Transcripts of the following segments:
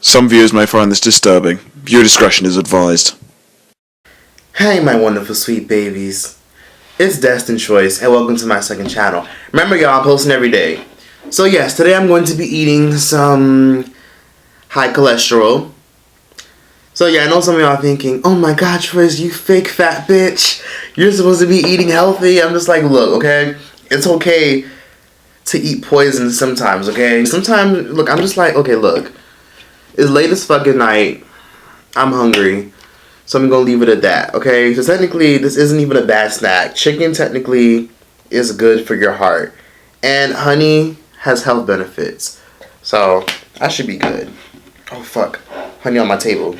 Some viewers may find this disturbing. Viewer discretion is advised. Hey my wonderful sweet babies. It's Destined Choice and welcome to my second channel. Remember y'all, I'm posting every day. So yes, today I'm going to be eating some high cholesterol. So yeah, I know some of y'all are thinking, oh my god Choice, you fake fat bitch. You're supposed to be eating healthy. I'm just like, look, okay? It's okay to eat poison sometimes, okay? Sometimes, look, I'm just like, okay, look. It's late as fucking night. I'm hungry. So I'm gonna leave it at that, okay? So technically, this isn't even a bad snack. Chicken technically is good for your heart. And honey has health benefits. So I should be good. Oh fuck. Honey on my table.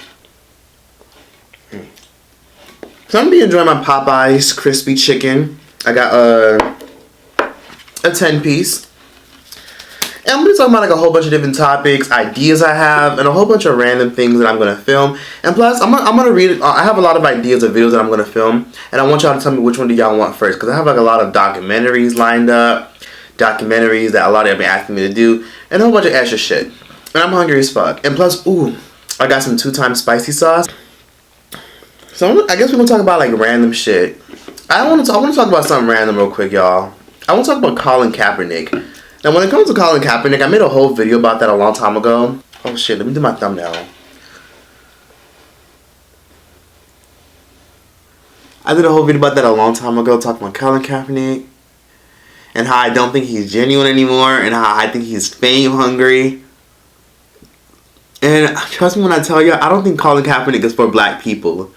So I'm gonna be enjoying my Popeyes crispy chicken. I got a 10-piece. And I'm going to be talking about like a whole bunch of different topics, ideas I have, and a whole bunch of random things that I'm going to film. And plus, I'm going to read it. I have a lot of ideas of videos that I'm going to film. And I want y'all to tell me which one do y'all want first. Because I have like a lot of documentaries lined up. Documentaries that a lot of y'all been asking me to do. And a whole bunch of extra shit. And I'm hungry as fuck. And plus, ooh, I got some 2-time spicy sauce. So I guess we're going to talk about like random shit. I want to talk about something random real quick, y'all. I want to talk about Colin Kapernick. Now, when it comes to Colin Kaepernick, I made a whole video about that a long time ago. Oh, shit. Let me do my thumbnail. I did a whole video about that a long time ago, talking about Colin Kaepernick. And how I don't think he's genuine anymore. And how I think he's fame hungry. And trust me when I tell you, I don't think Colin Kaepernick is for black people.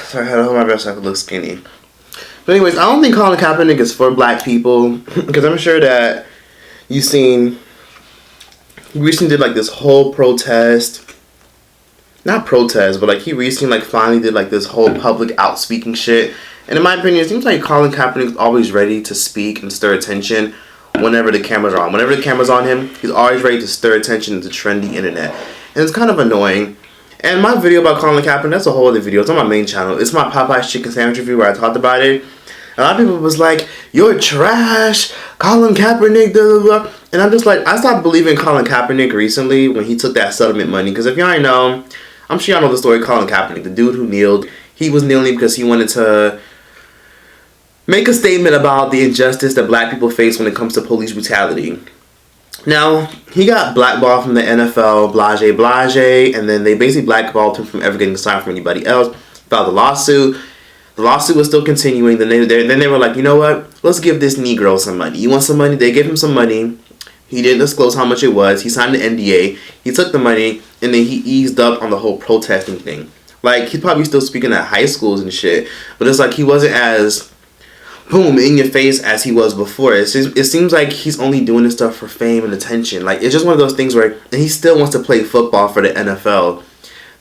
Sorry, I had to hold my breath so I could look skinny. But anyways, I don't think Colin Kaepernick is for black people. Because I'm sure that you've seen, he recently did like this whole protest. Not protest, but like he recently like finally did like this whole public out speaking shit. And in my opinion, it seems like Colin Kaepernick is always ready to speak and stir attention whenever the cameras are on. Whenever the camera's on him, he's always ready to stir attention to trendy internet. And it's kind of annoying. And my video about Colin Kaepernick, that's a whole other video. It's on my main channel. It's my Popeyes chicken sandwich review where I talked about it. A lot of people was like, you're trash, Colin Kaepernick, blah, blah, blah. And I'm just like, I stopped believing Colin Kaepernick recently when he took that settlement money. Because if y'all ain't know, I'm sure y'all know the story of Colin Kaepernick, the dude who kneeled. He was kneeling because he wanted to make a statement about the injustice that black people face when it comes to police brutality. Now, he got blackballed from the NFL, blase, and then they basically blackballed him from ever getting signed from anybody else. Filed a lawsuit. The lawsuit was still continuing. Then they were like, you know what? Let's give this Negro some money. You want some money? They gave him some money. He didn't disclose how much it was. He signed an NDA. He took the money, and then he eased up on the whole protesting thing. Like, he's probably still speaking at high schools and shit, but it's like he wasn't as boom in your face as he was before. It seems like he's only doing this stuff for fame and attention. Like, it's just one of those things where, and he still wants to play football for the NFL,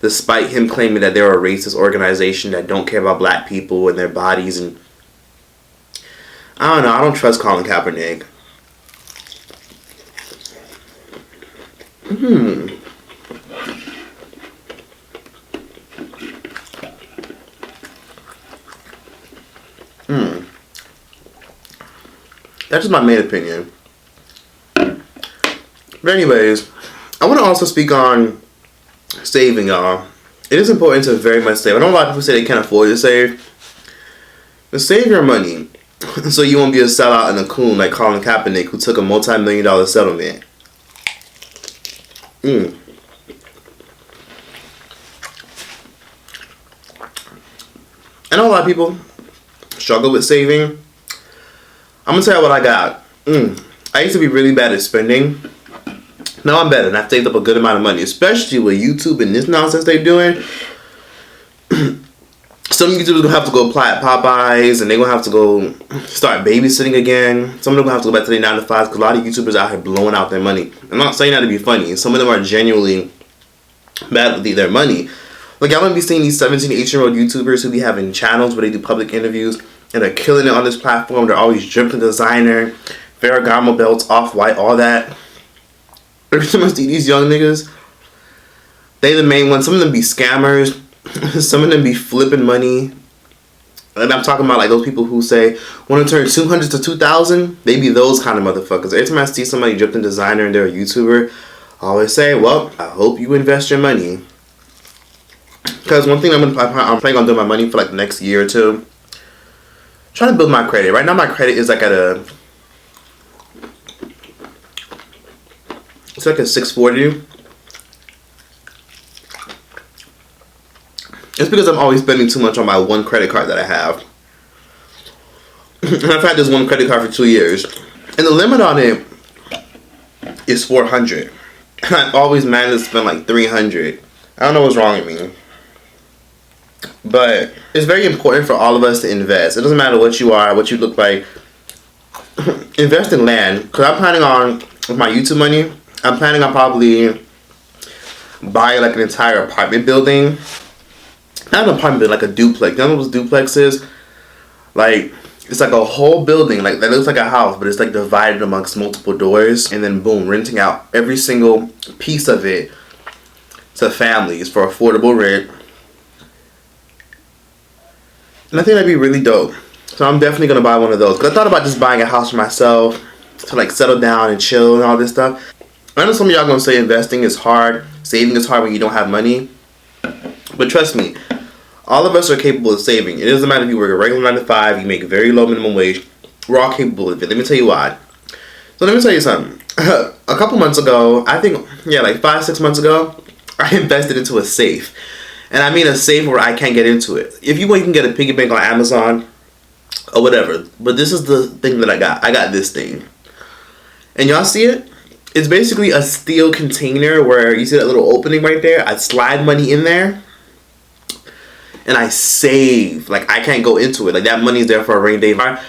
despite him claiming that they're a racist organization that don't care about black people and their bodies. And I don't know. I don't trust Colin Kaepernick. That's just my main opinion. But anyways, I want to also speak on saving, y'all. It is important to very much save. I know a lot of people say they can't afford to save. But save your money so you won't be a sellout and a coon like Colin Kaepernick, who took a multi-million-dollar settlement. I know a lot of people struggle with saving. I'm going to tell you what I got. I used to be really bad at spending. Now I'm better and I've saved up a good amount of money, especially with YouTube and this nonsense they're doing. Some YouTubers gonna have to go apply at Popeyes, and they gonna have to go start babysitting again. Some of them gonna have to go back to their 9 to 5s, because a lot of YouTubers out here blowing out their money. I'm not saying that to be funny. Some of them are genuinely bad with their money. Like, y'all gonna be seeing these 17, 18-year-old YouTubers who be having channels where they do public interviews, and they're killing it on this platform. They're always dripping designer, Ferragamo belts, Off-White, all that. Every time I see these young niggas, they the main ones. Some of them be scammers. Some of them be flipping money. And I'm talking about like those people who say, want to turn 200 to 2,000? They be those kind of motherfuckers. Every time I see somebody dripping designer and they're a YouTuber, I always say, well, I hope you invest your money. Because one thing I'm planning on doing my money for like the next year or two, trying to build my credit. Right now my credit is like at a, it's like a 640. It's because I'm always spending too much on my one credit card that I have. And I've had this one credit card for 2 years. And the limit on it is $400. And I've always managed to spend like $300. I don't know what's wrong with me. But it's very important for all of us to invest. It doesn't matter what you are, what you look like. Invest in land. Because I'm planning on, with my YouTube money, I'm planning on probably buying like an entire apartment building. Not an apartment building, like a duplex. You know what those duplexes? Like, it's like a whole building. Like, that looks like a house, but it's like divided amongst multiple doors. And then boom, renting out every single piece of it to families for affordable rent. And I think that'd be really dope. So I'm definitely going to buy one of those. Because I thought about just buying a house for myself to like settle down and chill and all this stuff. I know some of y'all going to say investing is hard. Saving is hard when you don't have money. But trust me, all of us are capable of saving. It doesn't matter if you work a regular 9 to 5, you make a very low minimum wage. We're all capable of it. Let me tell you why. So let me tell you something. A couple months ago, I think, yeah, like 5-6 months ago, I invested into a safe. And I mean a safe where I can't get into it. If you want, you can get a piggy bank on Amazon or whatever. But this is the thing that I got. I got this thing. And y'all see it? It's basically a steel container where you see that little opening right there. I slide money in there. And I save. Like, I can't go into it. Like, that money is there for a rainy day. I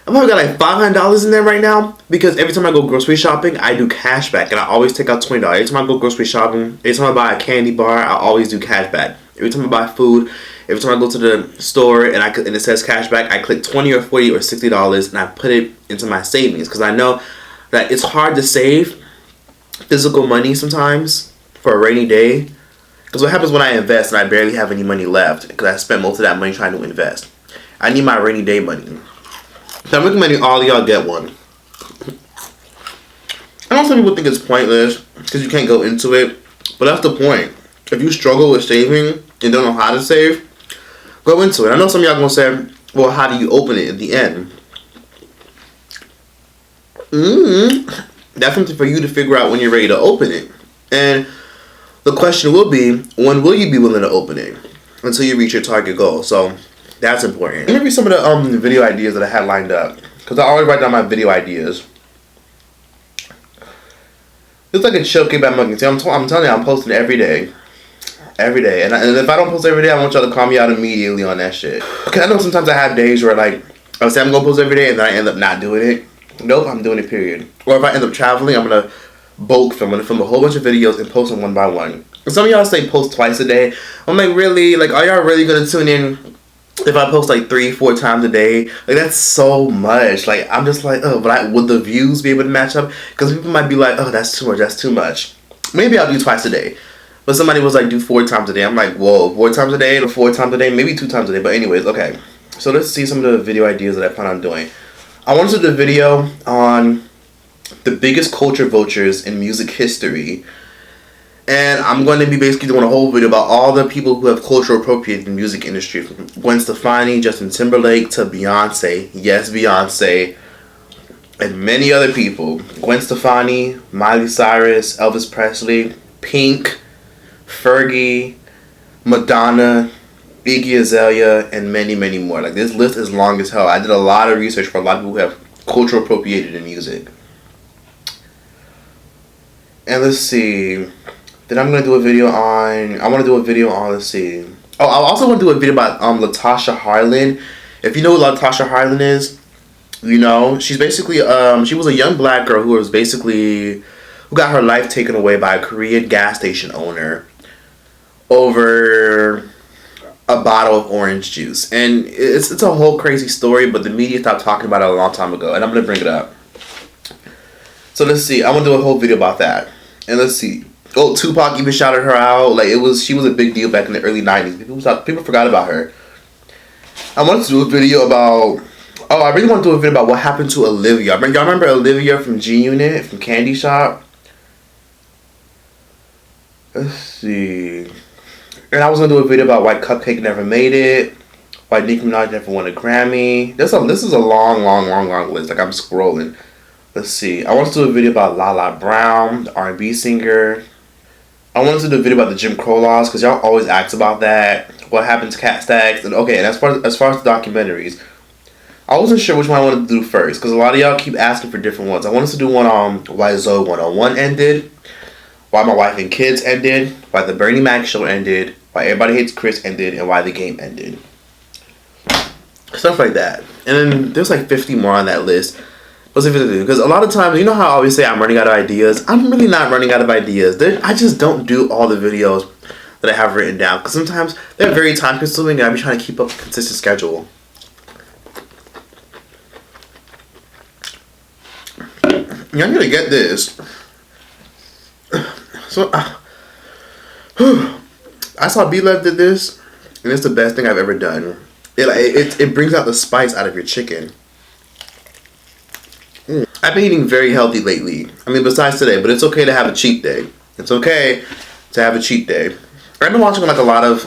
probably got like $500 in there right now. Because every time I go grocery shopping, I do cash back. And I always take out $20. Every time I go grocery shopping, every time I buy a candy bar, I always do cash back. Every time I buy food, every time I go to the store and it says cash back, I click $20 or $40 or $60 and I put it into my savings. Because I know that it's hard to save physical money sometimes for a rainy day. Because what happens when I invest and I barely have any money left because I spent most of that money trying to invest. I need my rainy day money. So I'm recommending all of y'all get one. I know some people think it's pointless because you can't go into it. But that's the point. If you struggle with saving and don't know how to save, go into it. I know some of y'all going to say, well, how do you open it at the end? That's something for you to figure out when you're ready to open it. And the question will be, when will you be willing to open it? Until you reach your target goal. So that's important. Let me read some of the video ideas that I had lined up. Because I always write down my video ideas. It's like a chill kick back monkey. I'm telling you, I'm posting every day. Every day. And if I don't post every day, I want y'all to call me out immediately on that shit. Because I know sometimes I have days where like, I say I'm going to post every day and then I end up not doing it. Nope, I'm doing it, period. Or if I end up traveling, I'm going to bulk film. I'm going to film a whole bunch of videos and post them one by one. And some of y'all say post twice a day. I'm like, really? Like, are y'all really going to tune in if I post like 3-4 times a day? Like, that's so much. Like, I'm just like, oh, but would the views be able to match up? Because people might be like, oh, that's too much, that's too much. Maybe I'll do twice a day. But somebody was like, do 4 times a day. I'm like, whoa, 4 times a day or 4 times a day? Maybe 2 times a day. But anyways, okay. So let's see some of the video ideas that I plan on doing. I want to do a video on the biggest culture vultures in music history. And I'm going to be basically doing a whole video about all the people who have cultural appropriated the music industry. From Gwen Stefani, Justin Timberlake, to Beyonce. Yes, Beyonce. And many other people. Gwen Stefani, Miley Cyrus, Elvis Presley, Pink, Fergie, Madonna, Iggy Azalea, and many, many more. Like, this list is long as hell. I did a lot of research for a lot of people who have cultural appropriated in music. And let's see. Then I'm going to do a video on, let's see. Oh, I also want to do a video about Latasha Harlan. If you know who Latasha Harlan is, you know, she's basically she was a young black girl who got her life taken away by a Korean gas station owner over a bottle of orange juice. And it's a whole crazy story, but the media stopped talking about it a long time ago, and I'm gonna bring it up. So let's see. I'm gonna do a whole video about that. And let's see. Oh, Tupac even shouted her out. Like she was a big deal back in the early 90s. People forgot about her. I wanted to do a video about I really want to do a video about what happened to Olivia. Y'all remember Olivia from G Unit, from Candy Shop? Let's see. And I was gonna do a video about why Cupcake never made it, why Nicki Minaj never won a Grammy. This is a long list. Like, I'm scrolling. Let's see. I wanted to do a video about Lala Brown, the R&B singer. I wanted to do a video about the Jim Crow laws, because y'all always ask about that. What happened to Cat Stacks? And okay, and as far as the documentaries, I wasn't sure which one I wanted to do first, because a lot of y'all keep asking for different ones. I wanted to do one on why Zoe 101 ended, why My Wife and Kids ended, why the Bernie Mac show ended, why Everybody Hates Chris ended, and why the game ended. Stuff like that. And then there's like 50 more on that list. Because a lot of times, you know how I always say I'm running out of ideas? I'm really not running out of ideas. I just don't do all the videos that I have written down, because sometimes they're very time consuming and I'll be trying to keep up a consistent schedule. Y'all need to get this. So, I saw B-Love did this, and it's the best thing I've ever done. It brings out the spice out of your chicken. I've been eating very healthy lately. I mean, besides today, but it's okay to have a cheat day. It's okay to have a cheat day. I've been watching like a lot of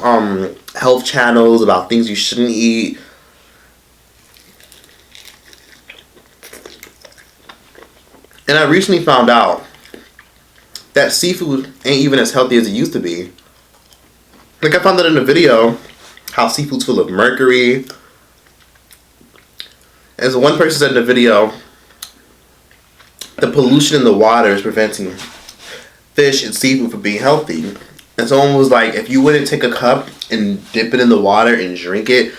health channels about things you shouldn't eat. And I recently found out that seafood ain't even as healthy as it used to be. Like, I found out in a video how seafood's full of mercury. As one person said in the video, the pollution in the water is preventing fish and seafood from being healthy. And someone was like, if you wouldn't take a cup and dip it in the water and drink it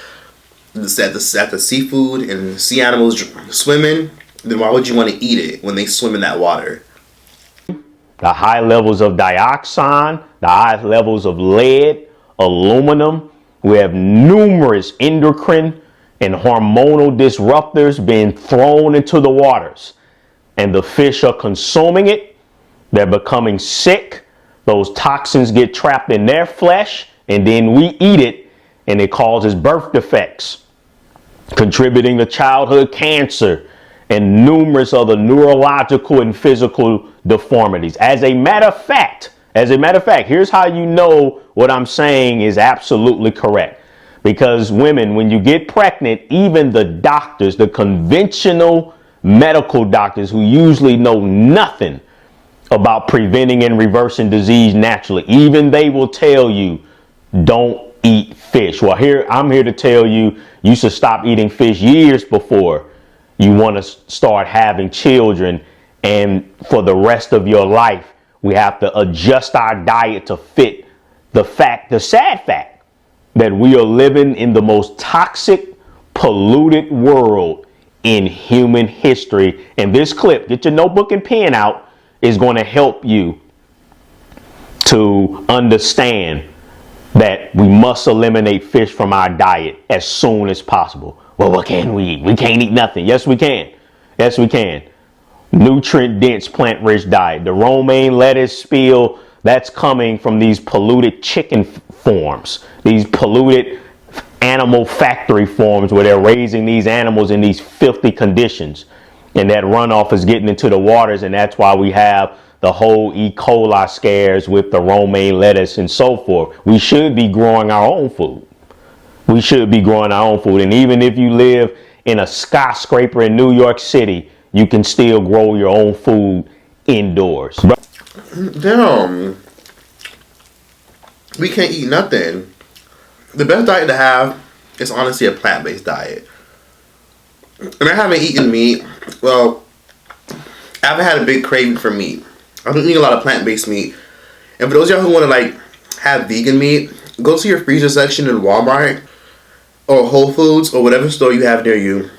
at the seafood and sea animals swimming, then why would you want to eat it when they swim in that water? The high levels of dioxin, the high levels of lead, aluminum. We have numerous endocrine and hormonal disruptors being thrown into the waters. And the fish are consuming it. They're becoming sick. Those toxins get trapped in their flesh, and then we eat it, and it causes birth defects, contributing to childhood cancer and numerous other neurological and physical deformities. As a matter of fact, here's how you know what I'm saying is absolutely correct. Because women, when you get pregnant, even the doctors, the conventional medical doctors who usually know nothing about preventing and reversing disease naturally, even they will tell you, don't eat fish. Well, I'm here to tell you, you should stop eating fish years before you want to start having children. And for the rest of your life, we have to adjust our diet to fit the sad fact that we are living in the most toxic, polluted world in human history. And this clip, get your notebook and pen out, is going to help you to understand that we must eliminate fish from our diet as soon as possible. Well, what can we eat? We can't eat nothing. Yes, we can. Yes, we can. Nutrient-dense, plant-rich diet. The romaine lettuce spill, that's coming from these polluted chicken farms, these polluted animal factory farms where they're raising these animals in these filthy conditions. And that runoff is getting into the waters, and that's why we have the whole E. coli scares with the romaine lettuce and so forth. We should be growing our own food. We should be growing our own food. And even if you live in a skyscraper in New York City, you can still grow your own food indoors. Damn. We can't eat nothing. The best diet to have is honestly a plant-based diet. And I haven't eaten meat. Well, I haven't had a big craving for meat. I've been eating a lot of plant-based meat. And for those of y'all who want to like have vegan meat, go to your freezer section in Walmart or Whole Foods or whatever store you have near you,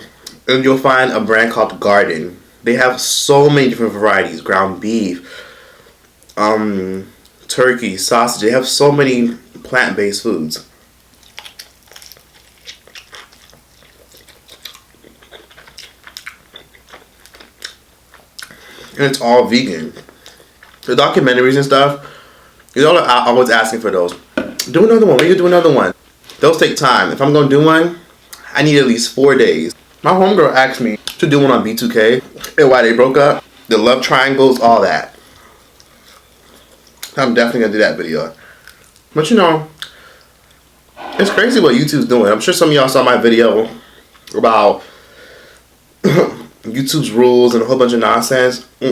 and you'll find a brand called Garden. They have so many different varieties: ground beef, turkey, sausage. They have so many plant-based foods. And it's all vegan. The documentaries and stuff, y'all are always asking for those. Do another one. We can do another one. Those take time. If I'm going to do one, I need at least 4 days. My homegirl asked me to do one on B2K and why they broke up. The love triangles, all that. I'm definitely going to do that video. But you know, it's crazy what YouTube's doing. I'm sure some of y'all saw my video about YouTube's rules and a whole bunch of nonsense. They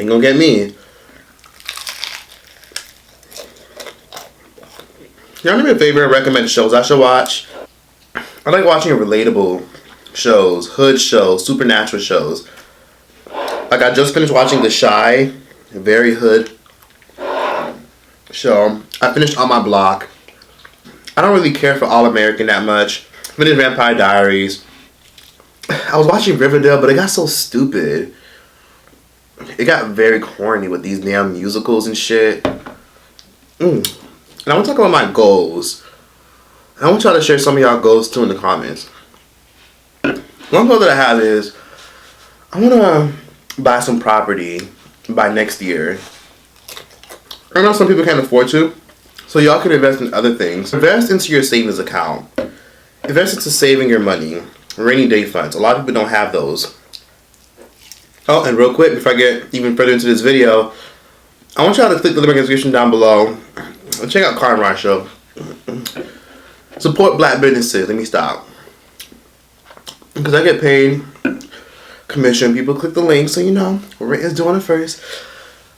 ain't gonna get me. Y'all do me a favor and recommend shows I should watch. I like watching relatable shows, hood shows, supernatural shows. Like I just finished watching The Shy, a very hood show. I finished On My Block. I don't really care for All American that much. Finished Vampire Diaries. I was watching Riverdale, but it got so stupid. It got very corny with these damn musicals and shit. And I want to talk about my goals. I want y'all to share some of y'all goals too in the comments. One goal that I have is I want to buy some property by next year. I know some people can't afford to, so y'all can invest in other things. Invest into your savings account. Invest into saving your money. Rainy day funds. A lot of people don't have those. Oh, and real quick, before I get even further into this video, I want y'all to click the link in the description down below and check out Carn Show. Support black businesses. Let me stop. Because I get paid commission. People click the link, so you know, Rita's doing it first.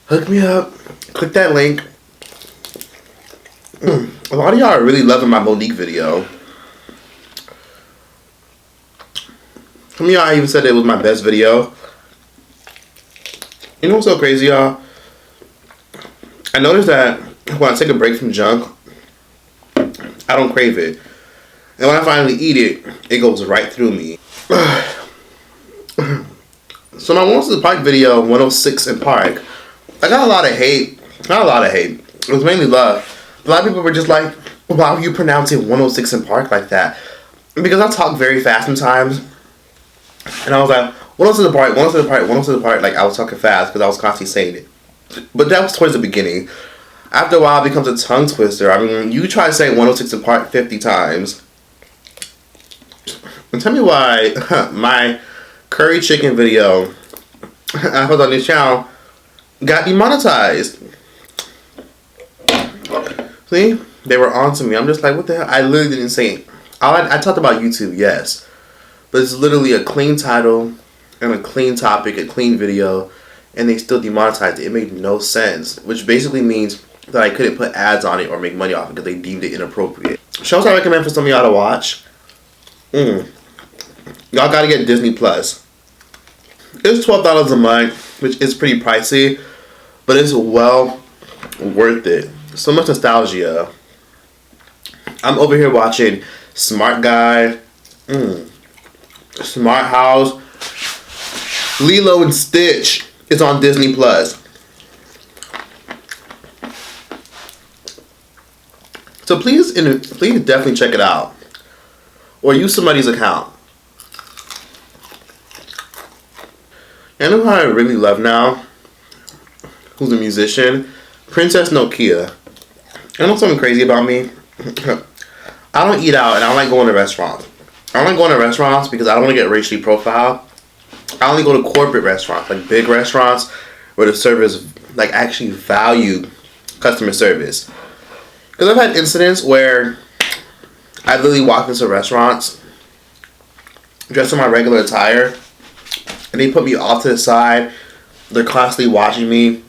Hook me up. Click that link. A lot of y'all are really loving my Monique video. Some of y'all even said it was my best video. You know what's so crazy, y'all? I noticed that when I take a break from junk, I don't crave it. And when I finally eat it, it goes right through me. So my Once to the Park video, 106 in Park, I got a lot of hate. Not a lot of hate. It was mainly love. A lot of people were just like, why are you pronouncing 106 in Park like that? Because I talk very fast sometimes. And I was like, 106 in Park, 106 in Park, 106 in Park. Like I was talking fast because I was constantly saying it. But that was towards the beginning. After a while, it becomes a tongue twister. I mean, you try to say 106 in Park 50 times. And tell me why my curry chicken video I put on this channel got demonetized. See? They were on to me. I'm just like, what the hell? I literally didn't say it. I talked about YouTube, yes. But it's literally a clean title and a clean topic, a clean video, and they still demonetized it. It made no sense. Which basically means that I couldn't put ads on it or make money off it because they deemed it inappropriate. Shows I recommend for some of y'all to watch. Y'all gotta get Disney Plus. It's $12 a month, which is pretty pricey, but it's well worth it. So much nostalgia. I'm over here watching Smart Guy, Smart House, Lilo and Stitch is on Disney Plus. So please definitely check it out. Or use somebody's account. You know who I really love now? Who's a musician? Princess Nokia. You know something crazy about me? I don't eat out and I don't like going to restaurants. I don't like going to restaurants because I don't want to get racially profiled. I only go to corporate restaurants, like big restaurants where the servers like actually value customer service. Because I've had incidents where I literally walk into restaurants dressed in my regular attire and they put me off to the side. They're constantly watching me.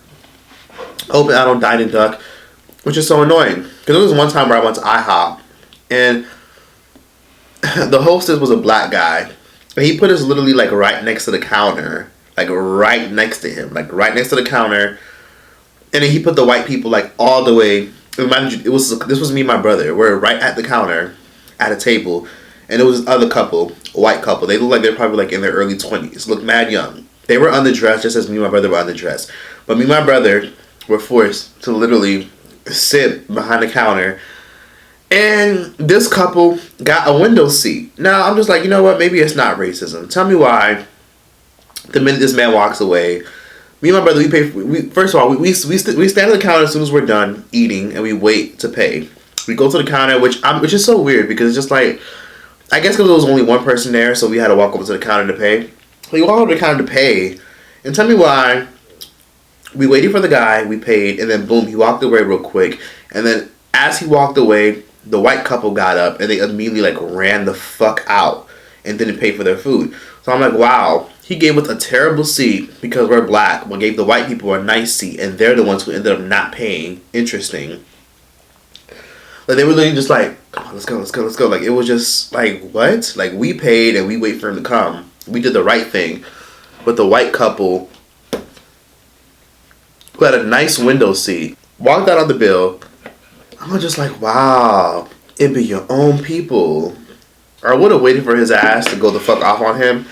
Hoping I don't dine and duck, which is so annoying. Because there was one time where I went to IHOP and the hostess was a black guy. And he put us literally like right next to the counter. Like right next to him. Like right next to the counter. And then he put the white people like all the way this was me and my brother. We're right at the counter, at a table, and it was this other couple, a white couple. They look like they're probably like in their early 20s, look mad young. They were underdressed just as me and my brother were underdressed. But me and my brother were forced to literally sit behind the counter, and this couple got a window seat. Now I'm just like, you know what? Maybe it's not racism. Tell me why. The minute this man walks away, me and my brother, first of all, we stand at the counter as soon as we're done eating, and we wait to pay. We go to the counter, which is so weird because it's just like, I guess because there was only one person there, so we had to walk over to the counter to pay. We walk over to the counter to pay, and tell me why. We waited for the guy, we paid, and then boom, he walked away real quick. And then as he walked away, the white couple got up and they immediately like ran the fuck out and didn't pay for their food. So I'm like, wow, he gave us a terrible seat because we're black, but gave the white people a nice seat, and they're the ones who ended up not paying. Interesting. Like, they were literally just like, come on, let's go, let's go, let's go. Like, it was just like, what? Like, we paid and we wait for him to come. We did the right thing. But the white couple, who had a nice window seat, walked out on the bill. I'm just like, wow, it be your own people. Or I would have waited for his ass to go the fuck off on him.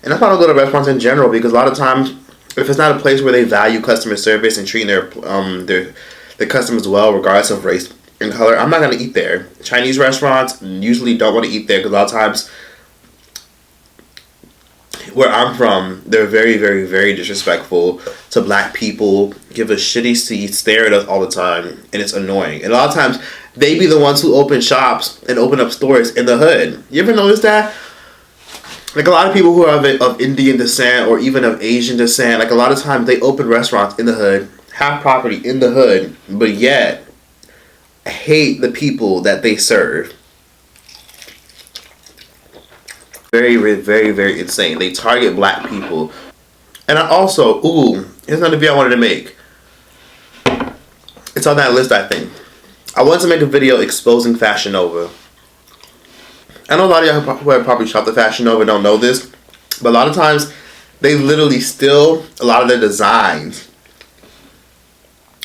And that's why I don't go to restaurants in general, because a lot of times, if it's not a place where they value customer service and treating their customers well, regardless of race and color, I'm not gonna eat there. Chinese restaurants usually don't want to eat there because a lot of times, where I'm from, they're very, very, very disrespectful to black people, give us shitty seats, stare at us all the time, and it's annoying. And a lot of times, they be the ones who open shops and open up stores in the hood. You ever notice that? Like, a lot of people who are of Indian descent or even of Asian descent, like, a lot of times they open restaurants in the hood, have property in the hood, but yet hate the people that they serve. Very, very, very insane. They target black people. And I also, here's another video I wanted to make. It's on that list, I think. I wanted to make a video exposing Fashion Nova. I know a lot of y'all who have probably shopped at Fashion Nova don't know this, but a lot of times they literally steal a lot of their designs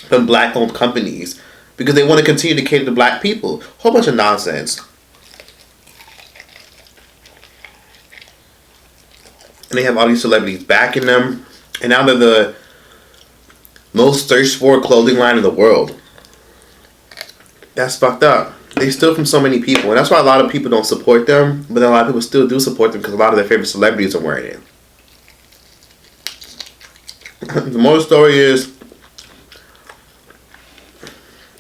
from black-owned companies because they want to continue to cater to black people. Whole bunch of nonsense. And they have all these celebrities backing them, and now they're the most searched for clothing line in the world. That's fucked up. They steal from so many people, and that's why a lot of people don't support them, but then a lot of people still do support them because a lot of their favorite celebrities are wearing it. The moral story is,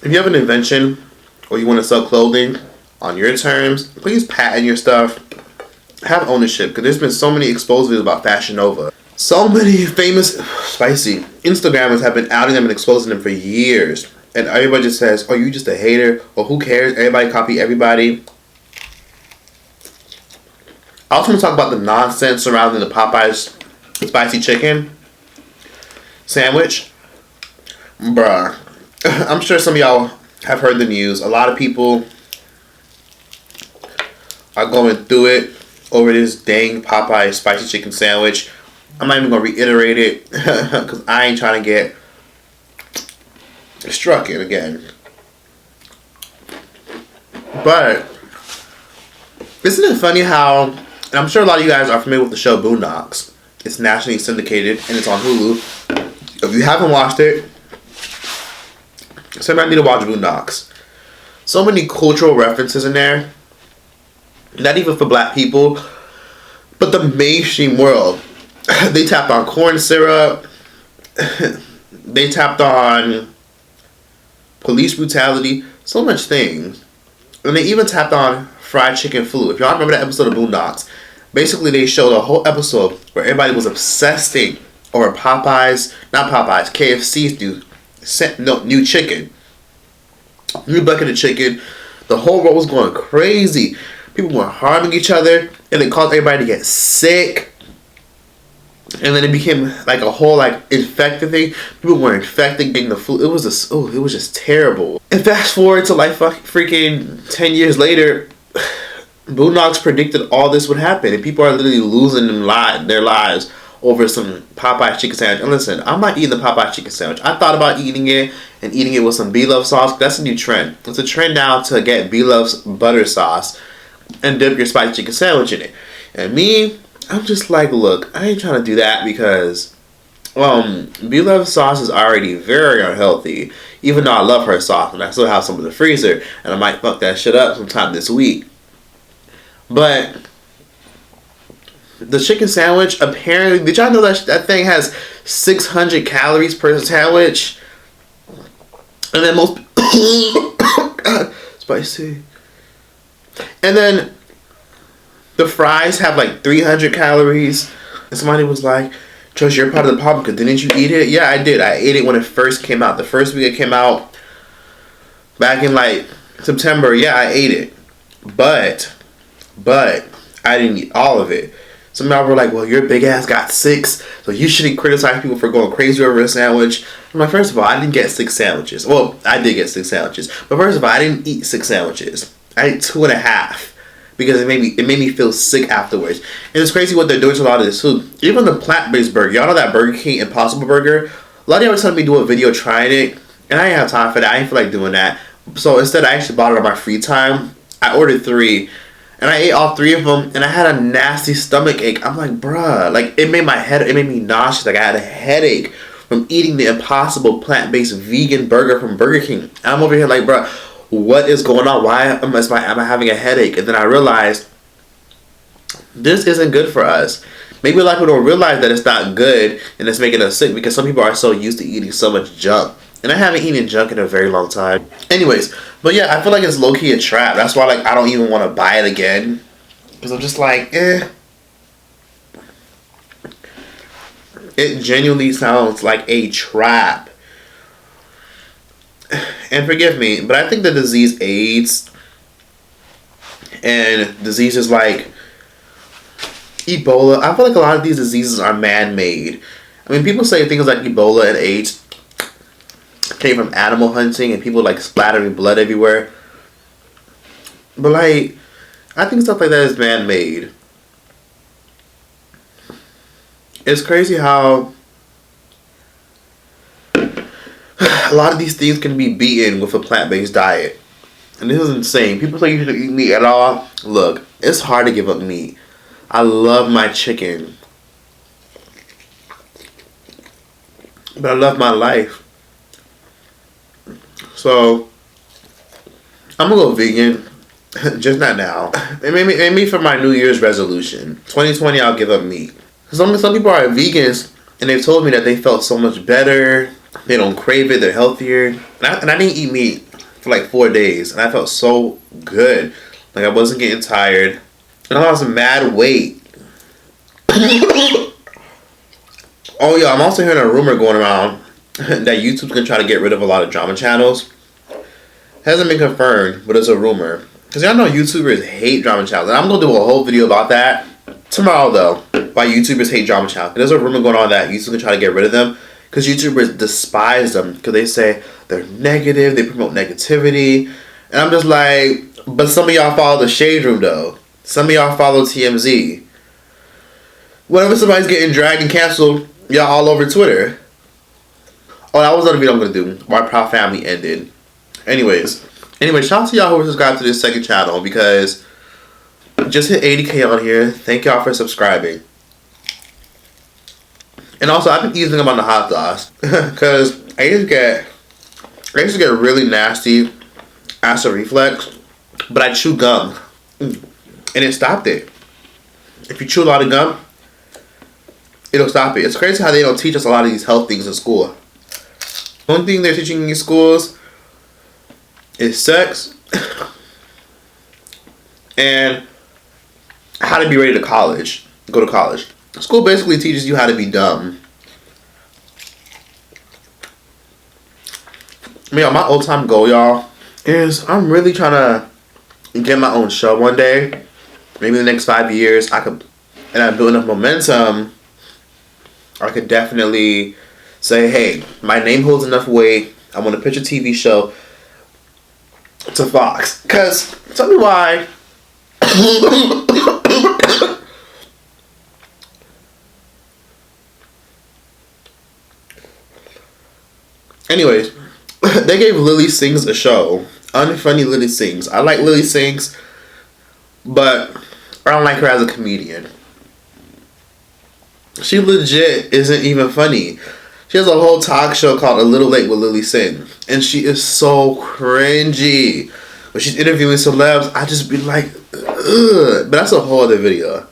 if you have an invention or you want to sell clothing on your terms, please patent your stuff. Have ownership, because there's been so many exposed videos about Fashion Nova. So many famous, spicy Instagrammers have been outing them and exposing them for years. And everybody just says, oh, you just a hater, or who cares? Everybody copy everybody. I also want to talk about the nonsense surrounding the Popeyes spicy chicken sandwich. Bruh. I'm sure some of y'all have heard the news. A lot of people are going through it over this dang Popeye spicy chicken sandwich. I'm not even going to reiterate it because I ain't trying to get struck in again. But isn't it funny how, and I'm sure a lot of you guys are familiar with the show Boondocks. It's nationally syndicated and it's on Hulu. If you haven't watched it, somebody need to watch Boondocks. So many cultural references in there. Not even for black people, but the mainstream world. They tapped on corn syrup. They tapped on police brutality. So much things. And they even tapped on fried chicken flu. If y'all remember that episode of Boondocks, basically they showed a whole episode where everybody was obsessing over Popeyes, not Popeyes, KFC's new chicken. New bucket of chicken. The whole world was going crazy. People were harming each other, and it caused everybody to get sick. And then it became like a whole like infected thing. People were infected, getting the flu. It was just terrible. And fast forward to like freaking 10 years later, Boondocks predicted all this would happen, and people are literally losing their lives over some Popeye chicken sandwich. And listen, I'm not eating the Popeye chicken sandwich. I thought about eating it and eating it with some B-Love sauce. That's a new trend. It's a trend now to get B-Love's butter sauce and dip your spicy chicken sandwich in it. And me, I'm just like, look, I ain't trying to do that because B-Love sauce is already very unhealthy. Even though I love her sauce and I still have some in the freezer, and I might fuck that shit up sometime this week. But the chicken sandwich, apparently, did y'all know that that thing has 600 calories per sandwich? And then most God, spicy. And then the fries have like 300 calories. And somebody was like, Josh, you're part of the problem because didn't you eat it? Yeah, I did. I ate it when it first came out. The first week it came out back in like September. Yeah, I ate it. But I didn't eat all of it. Some of y'all were like, well, your big ass got 6, so you shouldn't criticize people for going crazy over a sandwich. I'm like, first of all, I didn't get 6 sandwiches. Well, I did get 6 sandwiches. But first of all, I didn't eat 6 sandwiches. I ate 2.5. Because it made me feel sick afterwards. And it's crazy what they're doing to a lot of this food. Even the plant-based burger. Y'all know that Burger King Impossible Burger? A lot of y'all were telling me to do a video trying it. And I didn't have time for that. I didn't feel like doing that. So instead, I actually bought it on my free time. I ordered 3. And I ate all 3 of them. And I had a nasty stomach ache. I'm like, bruh. Like, it made me nauseous. Like, I had a headache from eating the Impossible plant-based vegan burger from Burger King. And I'm over here like, bruh, what is going on? Why am I having a headache? And then I realized this isn't good for us. Maybe a lot of people don't realize that it's not good and it's making us sick because some people are so used to eating so much junk. And I haven't eaten junk in a very long time. Anyways, but yeah, I feel like it's low-key a trap. That's why like I don't even want to buy it again. Because I'm just like, eh. It genuinely sounds like a trap. And forgive me, but I think the disease AIDS and diseases like Ebola, I feel like a lot of these diseases are man-made. I mean, people say things like Ebola and AIDS came from animal hunting and people like splattering blood everywhere. But like, I think stuff like that is man-made. It's crazy how a lot of these things can be beaten with a plant-based diet. And this is insane. People say you shouldn't eat meat at all. Look, it's hard to give up meat. I love my chicken. But I love my life. So, I'm going to go vegan. Just not now. Maybe for my New Year's resolution. 2020, I'll give up meat. Some people are vegans, and they've told me that they felt so much better. They don't crave it. They're healthier. And I didn't eat meat for like 4 days. And I felt so good. Like I wasn't getting tired. And I lost mad weight. Oh, yeah. I'm also hearing a rumor going around that YouTube's going to try to get rid of a lot of drama channels. Hasn't been confirmed, but it's a rumor. Because y'all know YouTubers hate drama channels. And I'm going to do a whole video about that tomorrow, though. Why YouTubers hate drama channels. There's a rumor going on that YouTube's going to try to get rid of them. Because YouTubers despise them. Because they say they're negative. They promote negativity. And I'm just like, but some of y'all follow the Shade Room, though. Some of y'all follow TMZ. Whenever somebody's getting dragged and canceled, y'all all over Twitter. Oh, that was another video I'm going to do. Why Proud Family ended. Anyways, shout out to y'all who subscribed to this second channel. Because just hit 80K on here. Thank y'all for subscribing. And also, I've been easing them on the hot sauce. Because I used to get really nasty acid reflux. But I chew gum. And it stopped it. If you chew a lot of gum, it'll stop it. It's crazy how they don't teach us a lot of these health things in school. One thing they're teaching in schools is sex. And how to be ready to go to college. School basically teaches you how to be dumb. I mean, my old time goal, y'all, is I'm really trying to get my own show one day. Maybe in the next 5 years, and I build enough momentum, I could definitely say, hey, my name holds enough weight. I want to pitch a TV show to Fox. Because, tell me why. Anyways, they gave Lily Sings a show. Unfunny Lily Sings. I like Lily Sings, but I don't like her as a comedian. She legit isn't even funny. She has a whole talk show called A Little Late with Lily Singh, and she is so cringy. When she's interviewing celebs, I just be like, ugh. But that's a whole other video.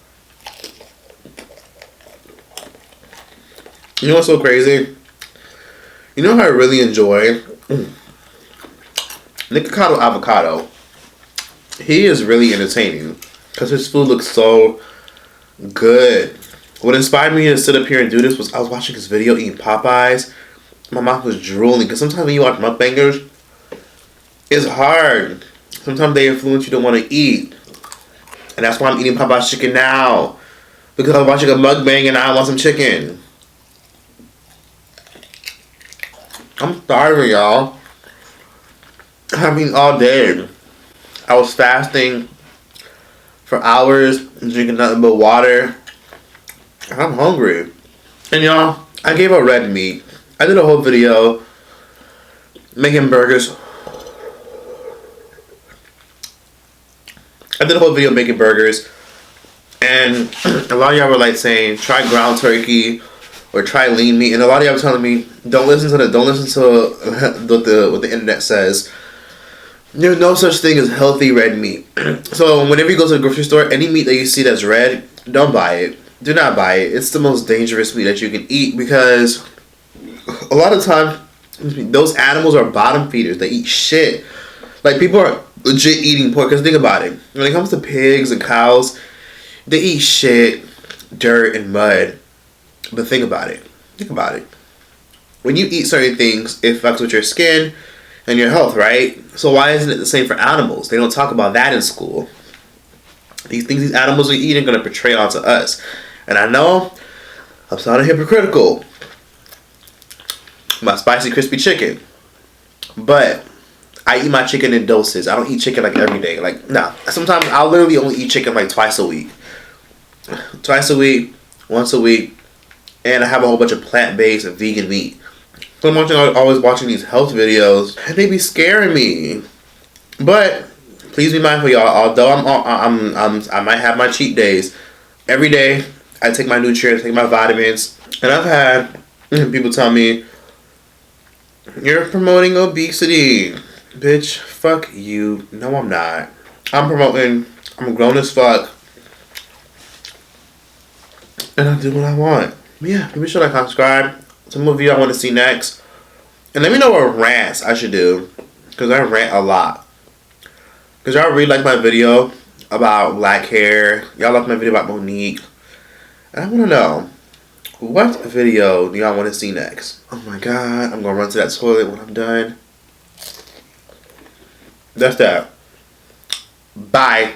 You know what's so crazy? You know how I really enjoy? Nikocado Avocado. He is really entertaining because his food looks so good. What inspired me to sit up here and do this was I was watching his video eating Popeyes. My mouth was drooling because sometimes when you watch mukbangers, it's hard. Sometimes they influence you to want to eat. And that's why I'm eating Popeye's chicken now. Because I'm watching a mukbang and I want some chicken. I'm starving, y'all. I've been all day. I was fasting for hours, drinking nothing but water. I'm hungry. And y'all, I gave up red meat. I did a whole video making burgers. And a lot of y'all were like saying, try ground turkey or try lean meat. And a lot of y'all were telling me, don't listen to what the internet says. There's no such thing as healthy red meat. So whenever you go to the grocery store, any meat that you see that's red, don't buy it. Do not buy it. It's the most dangerous meat that you can eat because a lot of times those animals are bottom feeders. They eat shit. Like, people are legit eating pork. Because think about it. When it comes to pigs and cows, they eat shit, dirt, and mud. But think about it. When you eat certain things, it fucks with your skin and your health, right? So why isn't it the same for animals? They don't talk about that in school. These things these animals we eat are going to portray onto us. And I know I'm sounding hypocritical. My spicy crispy chicken. But I eat my chicken in doses. I don't eat chicken like every day. Like, nah. Sometimes I'll literally only eat chicken like twice a week. Once a week. And I have a whole bunch of plant-based and vegan meat. So I'm always watching these health videos. And they be scaring me. But please be mindful, y'all. Although I might have my cheat days. Every day I take my nutrients, take my vitamins. And I've had people tell me, you're promoting obesity. Bitch, fuck you. No, I'm not. I'm grown as fuck. And I do what I want. Yeah, be sure to subscribe. Some movie I want to see next. And let me know what rants I should do. Because I rant a lot. Because y'all really like my video about black hair. Y'all like my video about Monique. And I want to know, what video do y'all want to see next? Oh my god, I'm going to run to that toilet when I'm done. That's that. Bye.